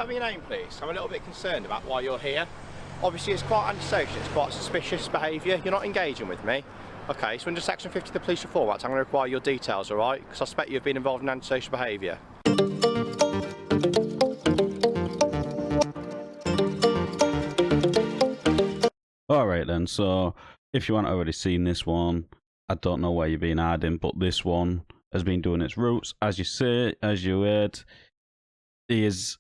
tell me your name, please? I'm a little bit concerned about why you're here. Obviously, it's quite antisocial, it's quite suspicious behaviour. You're not engaging with me. Okay, so under Section 50 of the Police Reform Act, I'm going to require your details, alright? Because I suspect you've been involved in antisocial behaviour. Alright then, so if you haven't already seen this one, I don't know where you're being hiding, but this one has been doing its roots. As you heard, he is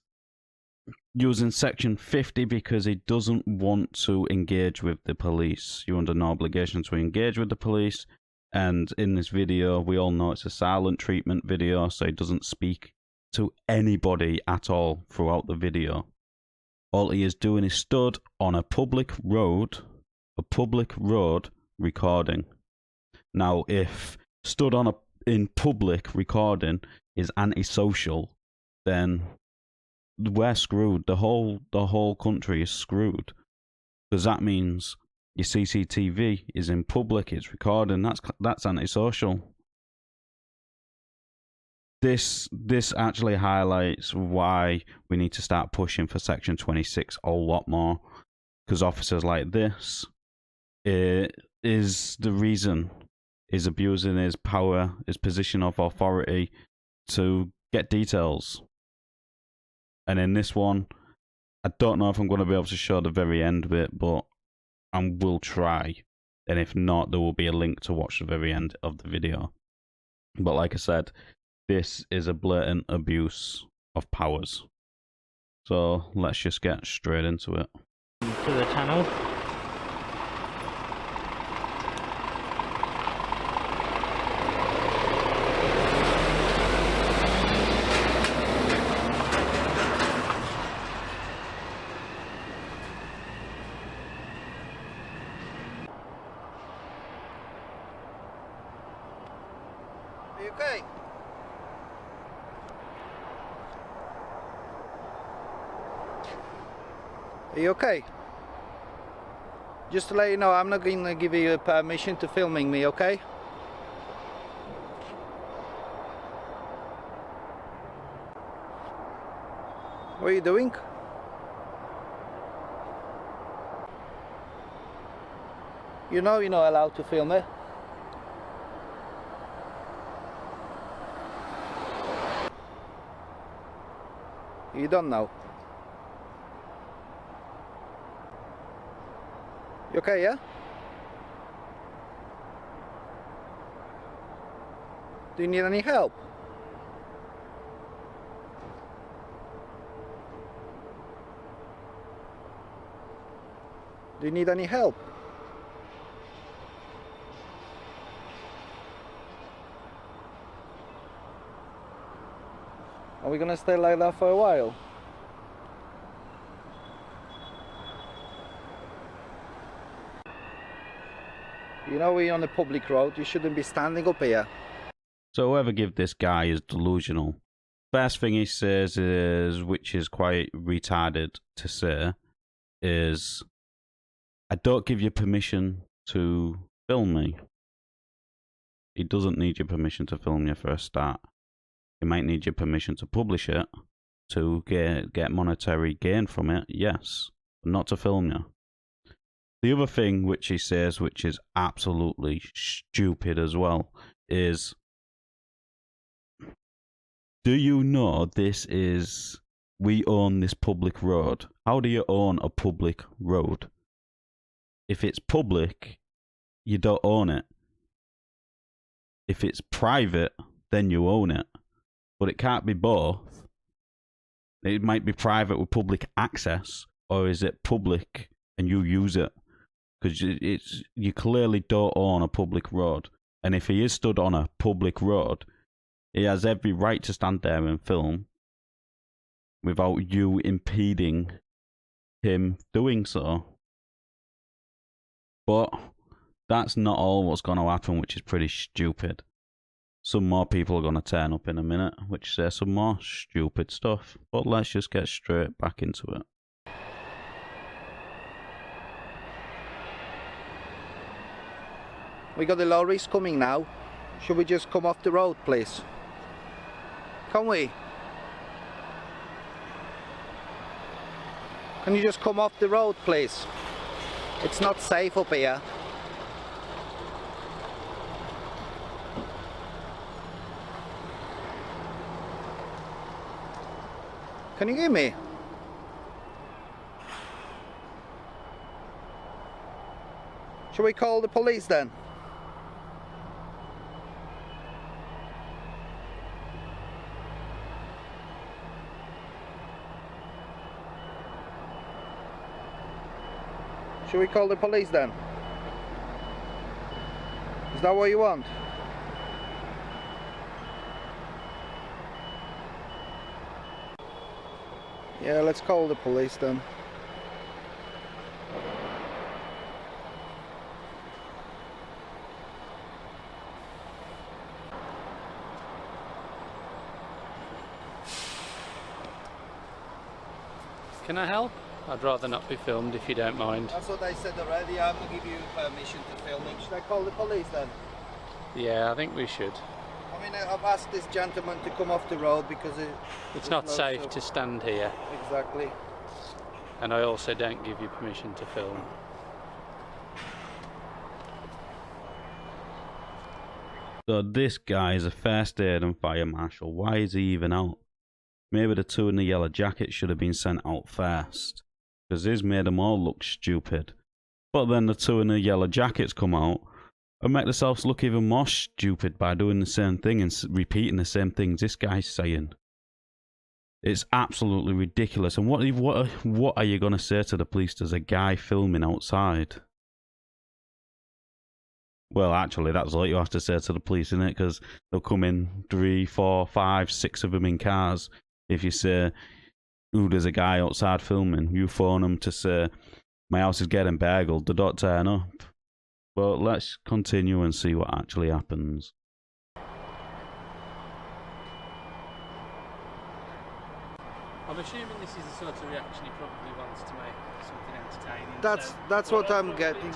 using Section 50 because he doesn't want to engage with the police. You're under no obligation to engage with the police. And in this video, we all know it's a silent treatment video, so he doesn't speak to anybody at all throughout the video. All he is doing is stood on a public road recording. Now, if stood on in public recording is antisocial, then we're screwed. The whole country is screwed, because that means your CCTV is in public, it's recording. That's antisocial. This actually highlights why we need to start pushing for Section 26 a lot more, because officers like this is the reason is abusing his power, his position of authority to get details. And in this one, I don't know if I'm going to be able to show the very end of it, but I will try. And if not, there will be a link to watch the very end of the video. But like I said, this is a blatant abuse of powers. So let's just get straight into it. To the channel. Are you okay? Are you okay? Just to let you know, I'm not going to give you permission to filming me, okay? What are you doing? You know you're not allowed to film it. You don't know. You okay, yeah? Do you need any help? Do you need any help? Are we gonna stay like that for a while? You know we're on a public road, you shouldn't be standing up here. So whoever give this guy is delusional. First thing he says is, which is quite retarded to say, is, I don't give you permission to film me. He doesn't need your permission to film you for a start. He might need your permission to publish it, to get monetary gain from it, yes, but not to film you. The other thing which he says, which is absolutely stupid as well, is, do you know we own this public road? How do you own a public road? If it's public, you don't own it. If it's private, then you own it. But it can't be both. It might be private with public access, or is it public and you use it? Because you clearly don't own a public road. And if he is stood on a public road, he has every right to stand there and film without you impeding him doing so. But that's not all what's going to happen, which is pretty stupid. Some more people are going to turn up in a minute, which say some more stupid stuff. But let's just get straight back into it. We got the lorries coming now. Should we just come off the road, please? Can we? Can you just come off the road, please? It's not safe up here. Can you hear me? Shall we call the police then? Shall we call the police then? Is that what you want? Yeah, let's call the police then. Can I help? I'd rather not be filmed if you don't mind. That's what I said already. I will give you permission to film it. Should I call the police then? Yeah, I think we should. I mean, I've asked this gentleman to come off the road because It's not safe to stand here, Exactly. and I also don't give you permission to film. So this guy is a first aid and fire marshal. Why is he even out? Maybe the two in the yellow jacket should have been sent out first, because this made them all look stupid. But then the two in the yellow jackets come out and make themselves look even more stupid by doing the same thing and repeating the same things this guy's saying. It's absolutely ridiculous. And what are you going to say to the police? There's a guy filming outside. Well, actually, that's what you have to say to the police, isn't it? Because they'll come in 3, 4, 5, 6 of them in cars. If you say, ooh, there's a guy outside filming, you phone them to say, my house is getting burgled, they don't turn up. But let's continue and see what actually happens. I'm assuming this is the sort of reaction he probably wants to make something entertaining. That's what I'm getting.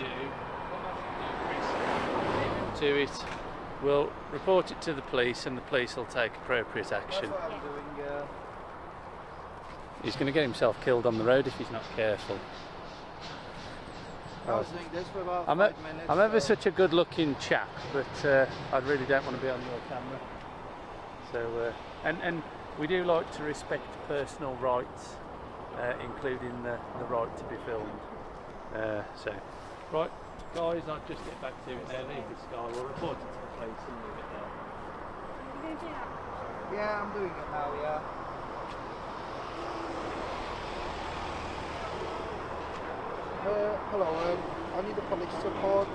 To it, we'll report it to the police, and the police will take appropriate action. That's what I'm doing. He's going to get himself killed on the road if he's not careful. I was doing this for about I'm 5 minutes. ever such a good-looking chap, but I really don't want to be on your camera. So, and we do like to respect personal rights, including the right to be filmed. So, right, guys, I'll just get back to it now. Leave this guy. We'll report it to the police and leave it there. Yeah, I'm doing it now. Yeah. Hello, I need the police support.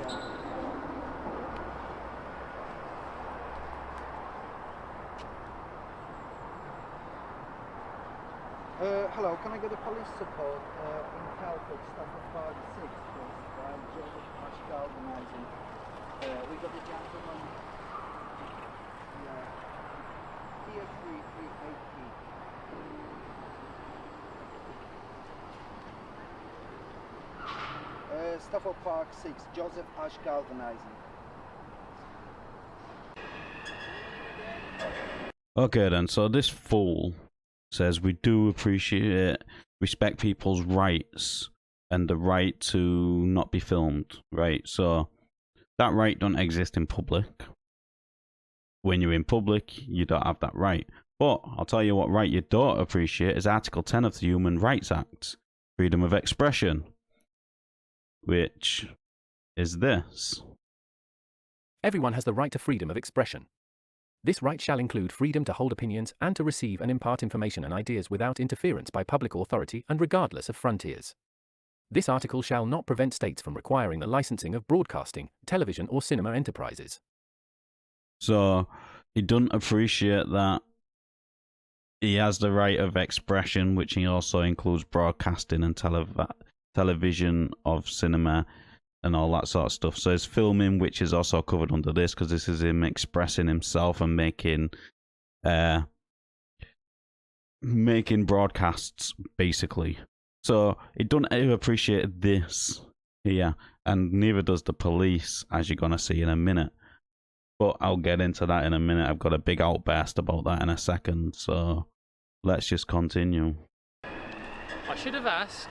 Yeah. Hello, can I get the police support in Calford, Stafford Park 6, please? Joseph Ash Galvanizing. We got the gentleman. Yeah. TX3380. Stafford Park 6, Joseph Ash Galvanizing. Okay then, so this fool says we do respect people's rights and the right to not be filmed, right? So that right don't exist in public. When you're in public, you don't have that right. But I'll tell you what right you don't appreciate is Article 10 of the Human Rights Act, freedom of expression, which is this. Everyone has the right to freedom of expression. This right shall include freedom to hold opinions and to receive and impart information and ideas without interference by public authority and regardless of frontiers. This article shall not prevent states from requiring the licensing of broadcasting, television or cinema enterprises. So he doesn't appreciate that he has the right of expression, which he also includes broadcasting and television of cinema and all that sort of stuff. So his filming, which is also covered under this, because this is him expressing himself and making broadcasts, basically. So he doesn't appreciate this here, and neither does the police, as you're going to see in a minute. But I'll get into that in a minute. I've got a big outburst about that in a second, so let's just continue. should have asked,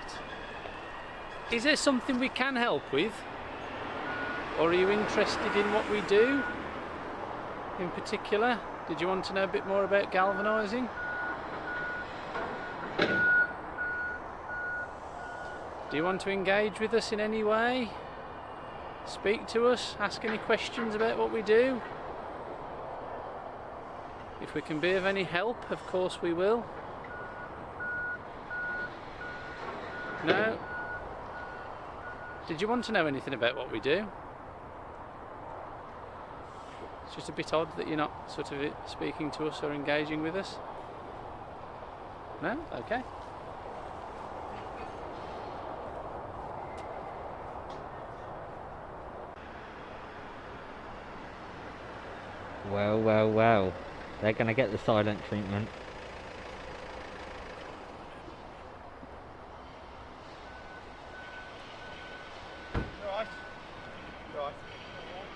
is there something we can help with? Or are you interested in what we do in particular? Did you want to know a bit more about galvanising? Do you want to engage with us in any way? Speak to us, ask any questions about what we do? If we can be of any help, of course we will. No? Did you want to know anything about what we do? It's just a bit odd that you're not sort of speaking to us or engaging with us. No? Okay. Well, well, well. They're gonna get the silent treatment. Alright. Right.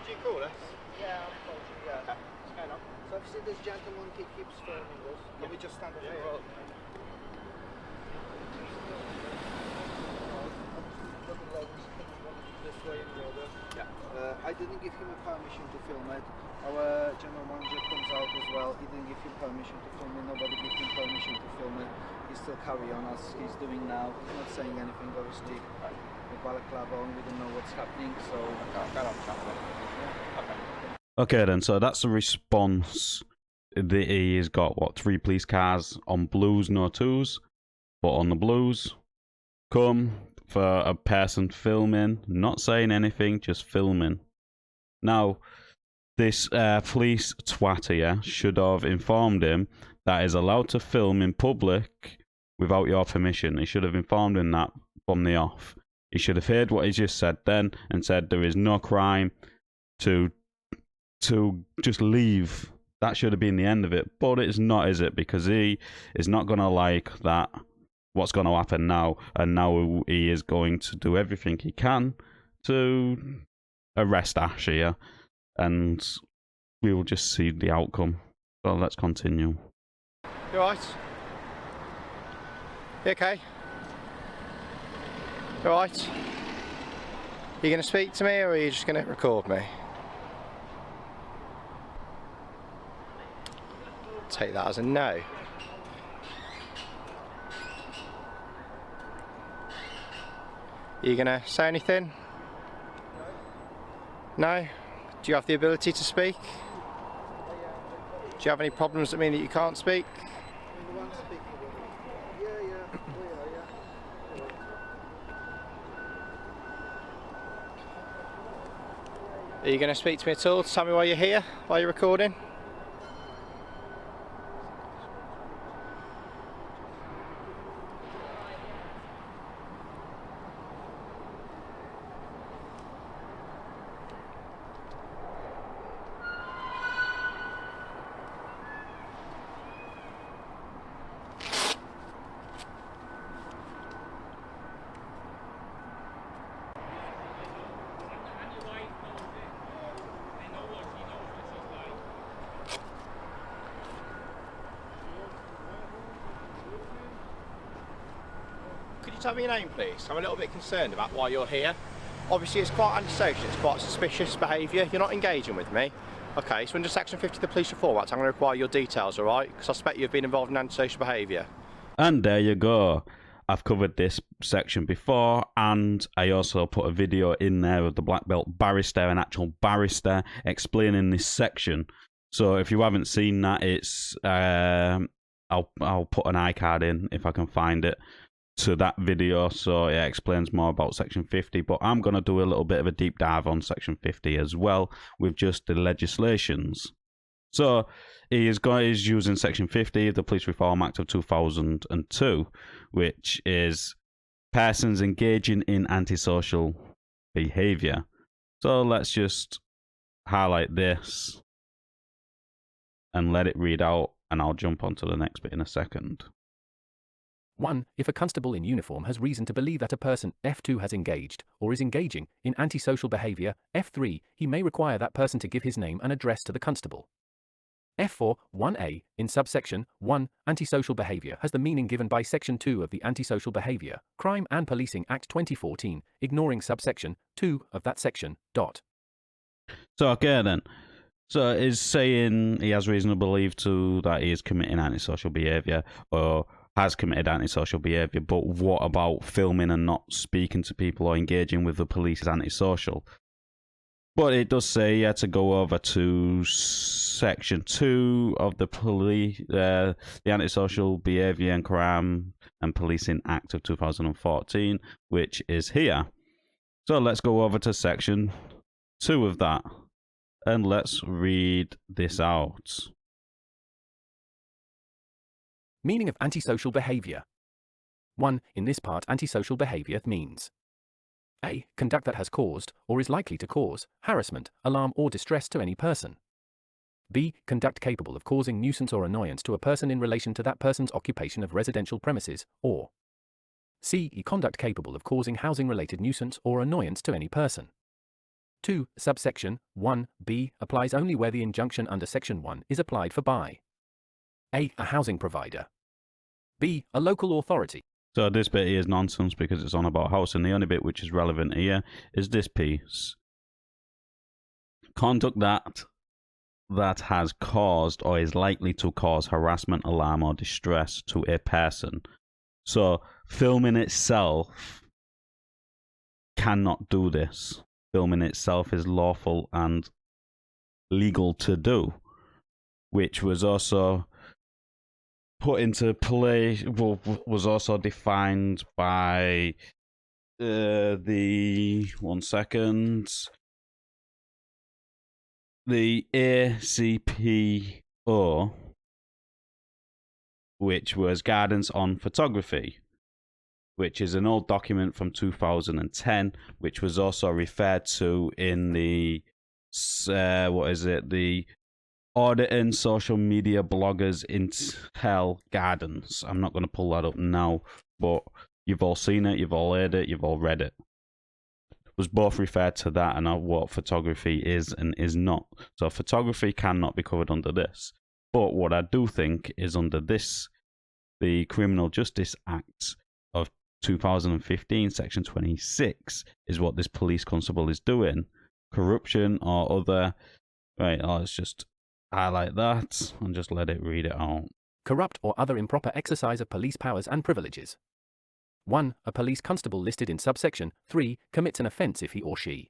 Did you call us? Yeah, I've told you, yeah. Okay. What's going on? So obviously this gentleman keeps filming us. Can we just stand up here? This way in the order. Yeah. I didn't give him a permission to film it. Our general manager comes out as well. He didn't give him permission to film it. Nobody gave him permission to film it. He still carry on as he's doing now. He's not saying anything, obviously. With balaclava on, we don't know what's happening, so... Okay, I'll chat with him. Okay. Okay then, so that's the response. He has got, what, 3 police cars on blues, no twos. But on the blues, come for a person filming, not saying anything, just filming. Now, this police twat here should have informed him that he's allowed to film in public without your permission. He should have informed him that from the off. He should have heard what he just said then and said there is no crime to just leave. That should have been the end of it. But it's not, is it? Because he is not going to like that, what's going to happen now. And now he is going to do everything he can to arrest Ash here. And we will just see the outcome. So let's continue. You alright? You okay? You alright? You going to speak to me or are you just going to record me? Take that as a no. Are you going to say anything? No? Do you have the ability to speak? Do you have any problems that mean that you can't speak? The one speaking with me. Yeah. Are you going to speak to me at all to tell me why you're here, while you're recording? Could you tell me your name, please? I'm a little bit concerned about why you're here. Obviously, it's quite antisocial, it's quite suspicious behaviour. You're not engaging with me. Okay, so under Section 50 of the Police Reform Act, I'm going to require your details, alright? Because I suspect you've been involved in antisocial behaviour. And there you go. I've covered this section before, and I also put a video in there of the black belt barrister, an actual barrister, explaining this section. So if you haven't seen that, it's I'll put an iCard in if I can find it to that video, so it explains more about Section 50. But I'm going to do a little bit of a deep dive on Section 50 as well, with just the legislations. So he's using Section 50 of the Police Reform Act of 2002, which is persons engaging in antisocial behaviour. So let's just highlight this and let it read out, and I'll jump onto the next bit in a second. 1. If a constable in uniform has reason to believe that a person, F2, has engaged, or is engaging, in antisocial behaviour, F3, he may require that person to give his name and address to the constable. F4, 1a, in subsection 1, antisocial behavior has the meaning given by Section 2 of the Antisocial Behavior, Crime and Policing Act 2014, ignoring subsection 2 of that section. So, okay then. So, is saying he has reason to believe that he is committing antisocial behaviour or has committed antisocial behaviour, but what about filming and not speaking to people or engaging with the police is antisocial? But it does say you had to go over to Section 2 of the Antisocial Behaviour and Crime and Policing Act of 2014, which is here. So let's go over to Section 2 of that, and let's read this out. Meaning of antisocial behavior. 1. In this part, antisocial behavior means a. Conduct that has caused, or is likely to cause, harassment, alarm or distress to any person. B. Conduct capable of causing nuisance or annoyance to a person in relation to that person's occupation of residential premises, or C. Conduct capable of causing housing-related nuisance or annoyance to any person. 2. Subsection 1b applies only where the injunction under Section 1 is applied for by a housing provider, b. a local authority. So this bit here is nonsense because it's on about housing. The only bit which is relevant here is this piece. Conduct that has caused or is likely to cause harassment, alarm or distress to a person. So filming itself cannot do this. Filming itself is lawful and legal to do, which was also put into play, was also defined by the ACPO, which was Guidance on Photography, which is an old document from 2010, which was also referred to in the the Audit and Social Media Bloggers Intel Guidance. I'm not going to pull that up now, but you've all seen it, you've all heard it, you've all read it. It was both referred to that and what photography is and is not. So photography cannot be covered under this. But what I do think is under this, the Criminal Justice Act of 2015, Section 26, is what this police constable is doing. Corruption or other... Right, let's just highlight that and just let it read it out. Corrupt or other improper exercise of police powers and privileges. 1. A police constable listed in subsection 3 commits an offence if he or she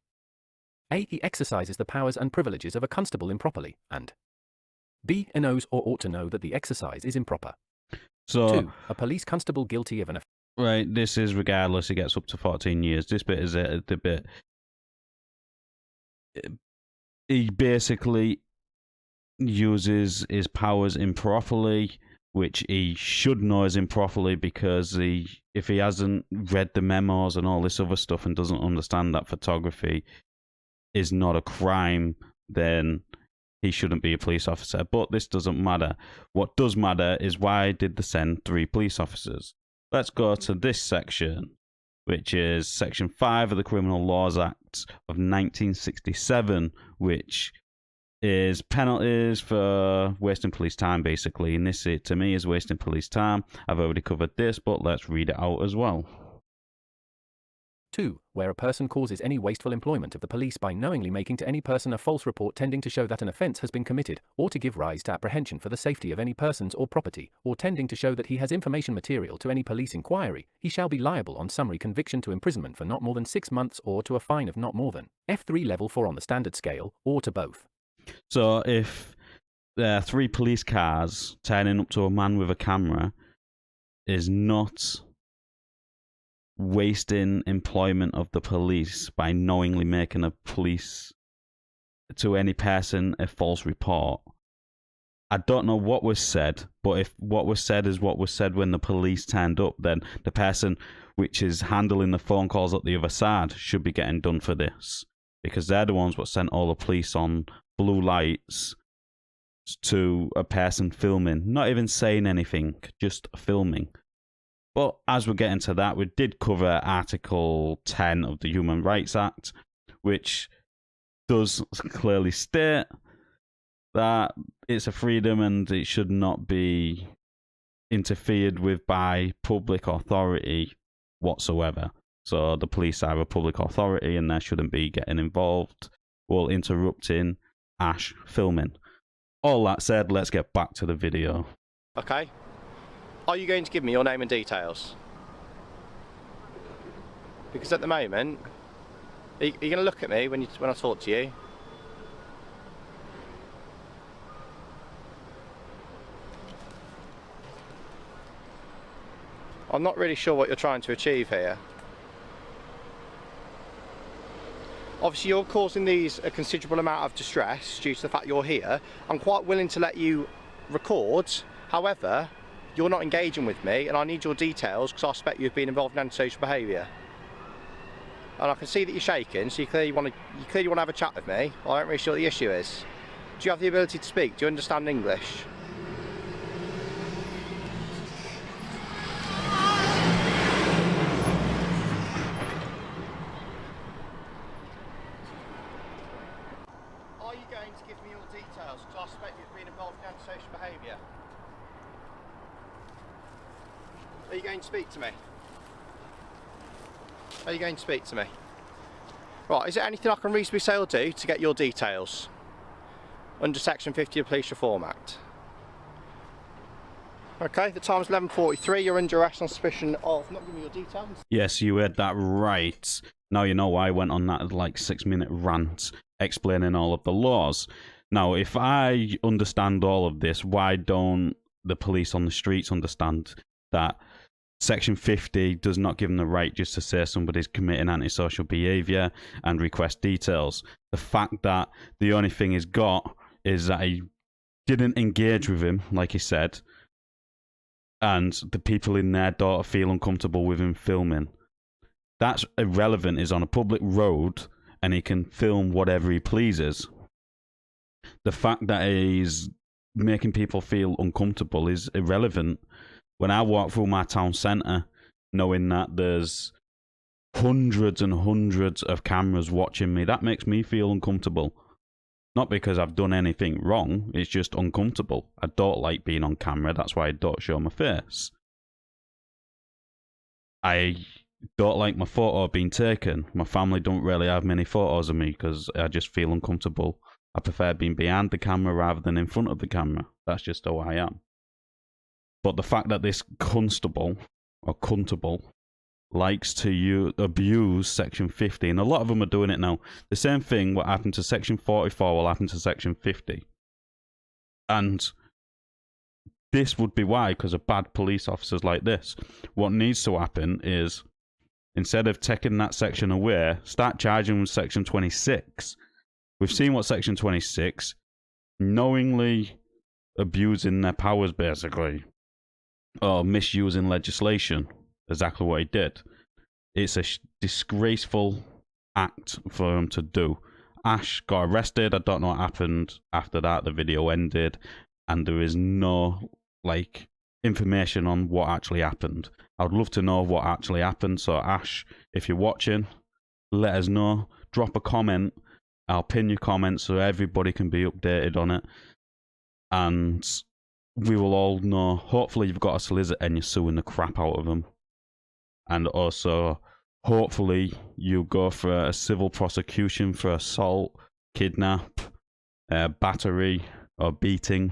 a. He exercises the powers and privileges of a constable improperly, and b. Knows or ought to know that the exercise is improper. So, 2. A police constable guilty of an offence. Right, this is regardless, it gets up to 14 years. This bit is the bit... He basically uses his powers improperly, which he should know is improperly because if he hasn't read the memos and all this other stuff and doesn't understand that photography is not a crime, then he shouldn't be a police officer. But this doesn't matter. What does matter is why did they send 3 police officers? Let's go to this section, which is Section 5 of the Criminal Laws Act of 1967, which is penalties for wasting police time, basically. And this, to me, is wasting police time. I've already covered this, but let's read it out as well. 2. Where a person causes any wasteful employment of the police by knowingly making to any person a false report tending to show that an offence has been committed, or to give rise to apprehension for the safety of any persons or property, or tending to show that he has information material to any police inquiry, he shall be liable on summary conviction to imprisonment for not more than 6 months or to a fine of not more than F3 level 4 on the standard scale, or to both. So if there are 3 police cars turning up to a man with a camera is not wasting employment of the police by knowingly making a police to any person a false report. I don't know what was said, but if what was said is what was said when the police turned up, then the person which is handling the phone calls at the other side should be getting done for this, because they're the ones what sent all the police on blue lights to a person filming, not even saying anything, just filming. But as we're getting to that, we did cover Article 10 of the Human Rights Act, which does clearly state that it's a freedom and it should not be interfered with by public authority whatsoever. So the police are a public authority and they shouldn't be getting involved or interrupting Ash filming. All that said, let's get back to the video. Okay. Are you going to give me your name and details? Because at the moment, are you going to look at me when I talk to you? I'm not really sure what you're trying to achieve here. Obviously you're causing these a considerable amount of distress due to the fact you're here. I'm quite willing to let you record, however, you're not engaging with me and I need your details because I suspect you've been involved in antisocial behaviour. And I can see that you're shaking, so you clearly want to have a chat with me. I don't really sure what the issue is. Do you have the ability to speak? Do you understand English? Are you going to give me your details? Because I suspect you've been involved in antisocial behaviour. Are you going to speak to me? Are you going to speak to me? Right, is there anything I can reasonably say or do to get your details? Under Section 50 of the Police Reform Act. Okay, the time's 11:43, you're under arrest on suspicion of not giving me your details. Yes, you heard that right. Now you know why I went on that like 6-minute rant explaining all of the laws. Now, if I understand all of this, why don't the police on the streets understand that Section 50 does not give them the right just to say somebody's committing antisocial behaviour and request details? The fact that the only thing he's got is that he didn't engage with him, like he said, and the people in their door feel uncomfortable with him filming. That's irrelevant. He's on a public road and he can film whatever he pleases. The fact that he's making people feel uncomfortable is irrelevant. When I walk through my town centre, knowing that there's hundreds and hundreds of cameras watching me, that makes me feel uncomfortable. Not because I've done anything wrong, it's just uncomfortable. I don't like being on camera, that's why I don't show my face. I don't like my photo being taken. My family don't really have many photos of me because I just feel uncomfortable. I prefer being behind the camera rather than in front of the camera. That's just how I am. But the fact that this constable, or cuntable, likes to abuse Section 50, and a lot of them are doing it now. The same thing what happened to Section 44 will happen to Section 50. And this would be why, because of bad police officers like this. What needs to happen is, instead of taking that section away, start charging with Section 26. We've seen what Section 26, knowingly abusing their powers, basically, or misusing legislation, exactly what he did. It's a disgraceful act for him to do. Ash got arrested. I don't know what happened after that. The video ended, and there is no information on what actually happened. I would love to know what actually happened. So Ash, if you're watching, let us know. Drop a comment. I'll pin your comment so everybody can be updated on it, and we will all know. Hopefully you've got a solicitor and you're suing the crap out of them. And also, hopefully you go for a civil prosecution for assault, kidnap, battery, or beating.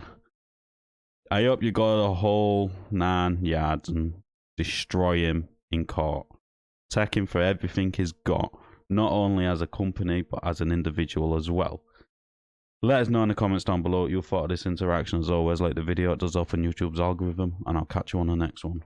I hope you go the whole 9 yards and destroy him in court. Take him for everything he's got, not only as a company, but as an individual as well. Let us know in the comments down below what you thought of this interaction. As always, like the video, it does open YouTube's algorithm, and I'll catch you on the next one.